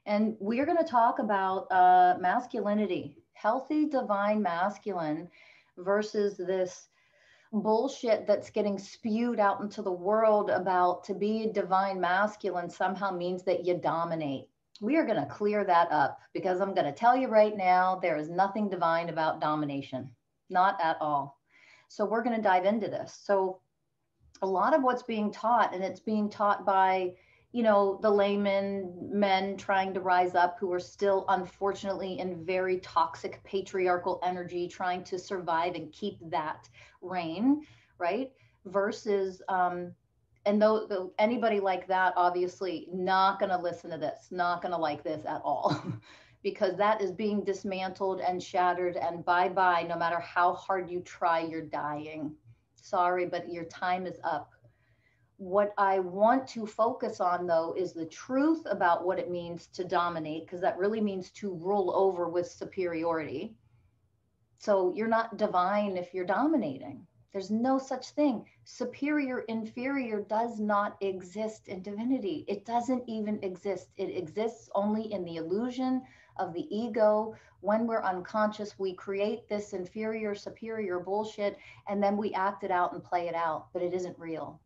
And we're going to talk about masculinity, healthy divine masculine versus this bullshit that's getting spewed out into the world about to be divine masculine somehow means that you dominate. We are going to clear that up because I'm going to tell you right now, there is nothing divine about domination, not at all. So we're going to dive into this. So a lot of what's being taught, and it's being taught by, the layman men trying to rise up who are still unfortunately in very toxic patriarchal energy, trying to survive and keep that reign, right? Versus and though anybody like that, obviously not going to listen to this, not going to like this at all. Because that is being dismantled and shattered, and bye bye, no matter how hard you try, you're dying. Sorry, but your time is up. What I want to focus on, though, is the truth about what it means to dominate, because that really means to rule over with superiority. So you're not divine if you're dominating. There's no such thing. Superior, inferior does not exist in divinity. It doesn't even exist. It exists only in the illusion of the ego. When we're unconscious, we create this inferior, superior bullshit, and then we act it out and play it out, but it isn't real.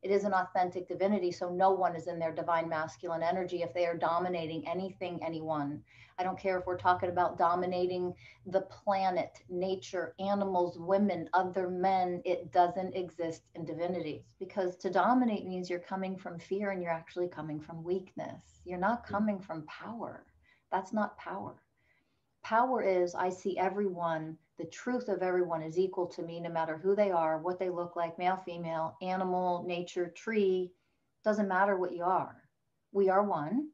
It is an authentic divinity. So no one is in their divine masculine energy if they are dominating anything, anyone. I don't care if we're talking about dominating the planet, nature, animals, women, other men. It doesn't exist in divinity, because to dominate means you're coming from fear and you're actually coming from weakness. You're not coming from power. That's not power. Power is, I see everyone, the truth of everyone is equal to me, no matter who they are, what they look like, male, female, animal, nature, tree, doesn't matter what you are. We are one.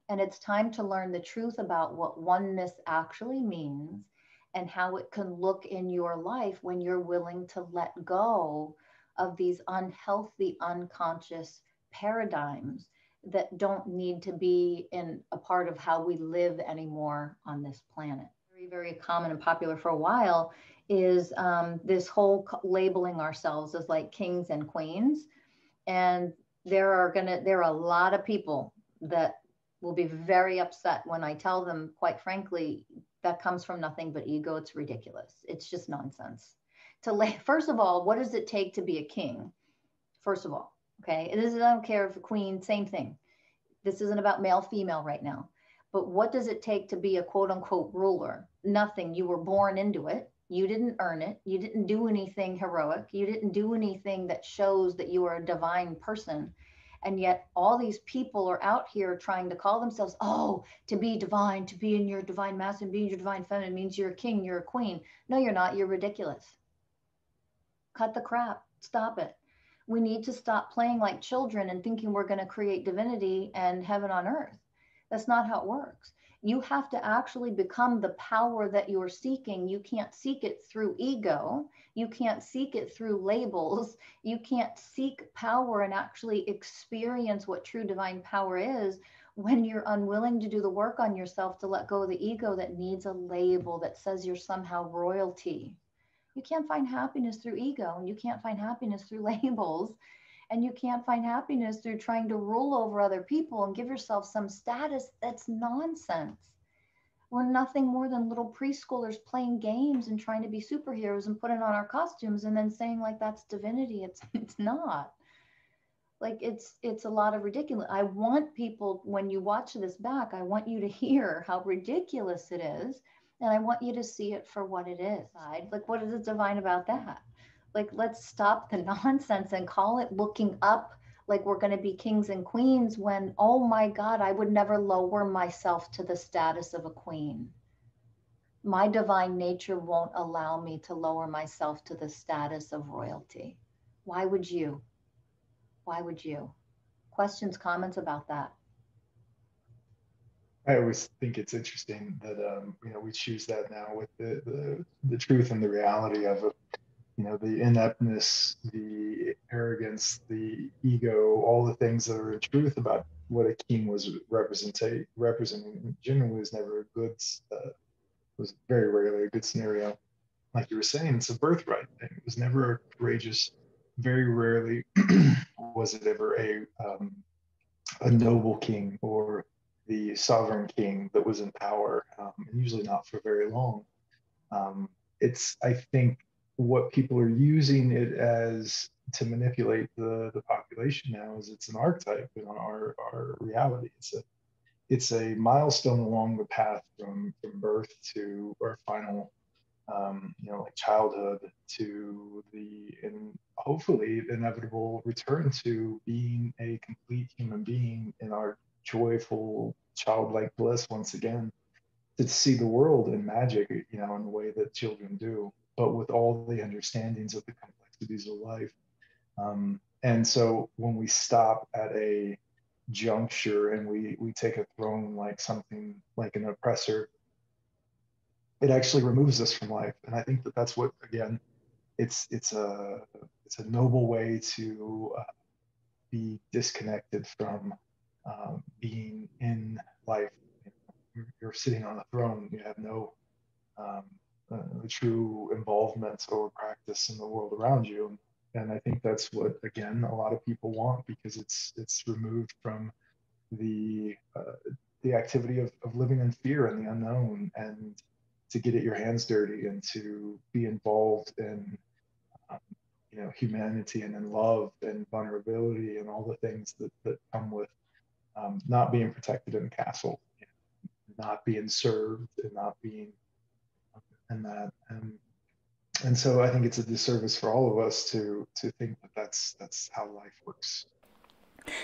And it's time to learn the truth about what oneness actually means and how it can look in your life when you're willing to let go of these unhealthy, unconscious paradigms that don't need to be in a part of how we live anymore on this planet. Very, very common and popular for a while is this whole labeling ourselves as like kings and queens. And there are a lot of people that will be very upset when I tell them, quite frankly, that comes from nothing but ego. It's ridiculous. It's just nonsense. First of all, what does it take to be a king? First of all, okay, I don't care if a queen, same thing. This isn't about male, female right now. But what does it take to be a quote unquote ruler? Nothing. You were born into it. You didn't earn it. You didn't do anything heroic. You didn't do anything that shows that you are a divine person. And yet all these people are out here trying to call themselves, oh, to be divine, to be in your divine masculine, being your divine feminine means you're a king, you're a queen. No, you're not. You're ridiculous. Cut the crap. Stop it. We need to stop playing like children and thinking we're going to create divinity and heaven on earth. That's not how it works. You have to actually become the power that you're seeking. You can't seek it through ego. You can't seek it through labels. You can't seek power and actually experience what true divine power is when you're unwilling to do the work on yourself to let go of the ego that needs a label that says you're somehow royalty. You can't find happiness through ego, and you can't find happiness through labels, and you can't find happiness through trying to rule over other people and give yourself some status. That's nonsense. We're nothing more than little preschoolers playing games and trying to be superheroes and putting on our costumes and then saying like that's divinity. It's not. Like it's a lot of ridiculous. I want people, when you watch this back, I want you to hear how ridiculous it is. And I want you to see it for what it is. Like, what is divine about that? Like, let's stop the nonsense and call it looking up like we're going to be kings and queens when, oh my God, I would never lower myself to the status of a queen. My divine nature won't allow me to lower myself to the status of royalty. Why would you? Why would you? Questions, comments about that? I always think it's interesting that we choose that now with the truth and the reality of it. The ineptness, the arrogance, the ego, all the things that are in truth about what a king was representing generally was never a good, was very rarely a good scenario. Like you were saying, it's a birthright thing. It was never a courageous, very rarely was it ever a noble king or the sovereign king that was in power, and usually not for very long. It's, I think, what people are using it as to manipulate the population now is it's an archetype in our reality. It's a milestone along the path from birth to our final like childhood to the, and hopefully inevitable return to being a complete human being in our joyful childlike bliss once again, to see the world in magic, in the way that children do, but with all the understandings of the complexities of life. And so when we stop at a juncture and we take a throne like something like an oppressor, it actually removes us from life. And I think that that's what, again, it's a noble way to be disconnected from being in life. You're sitting on a throne. You have no true involvement or practice in the world around you. And I think that's what, again, a lot of people want, because it's removed from the activity of living in fear and the unknown, and to get at your hands dirty and to be involved in humanity and in love and vulnerability and all the things that come with not being protected in a castle, not being served and not being in that. And so I think it's a disservice for all of us to think that that's how life works.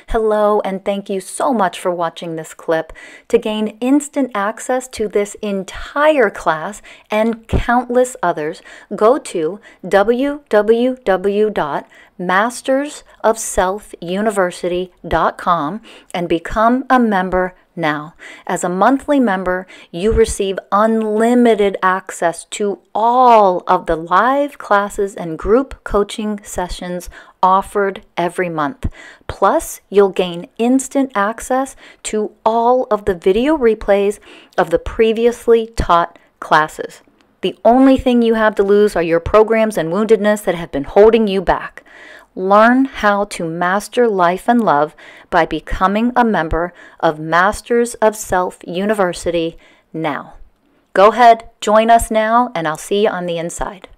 Hello, and thank you so much for watching this clip. To gain instant access to this entire class and countless others, go to www.mastersofselfuniversity.com and become a member now. As a monthly member, you receive unlimited access to all of the live classes and group coaching sessions offered every month. Plus, you'll gain instant access to all of the video replays of the previously taught classes. The only thing you have to lose are your programs and woundedness that have been holding you back. Learn how to master life and love by becoming a member of Masters of Self University now. Go ahead, join us now, and I'll see you on the inside.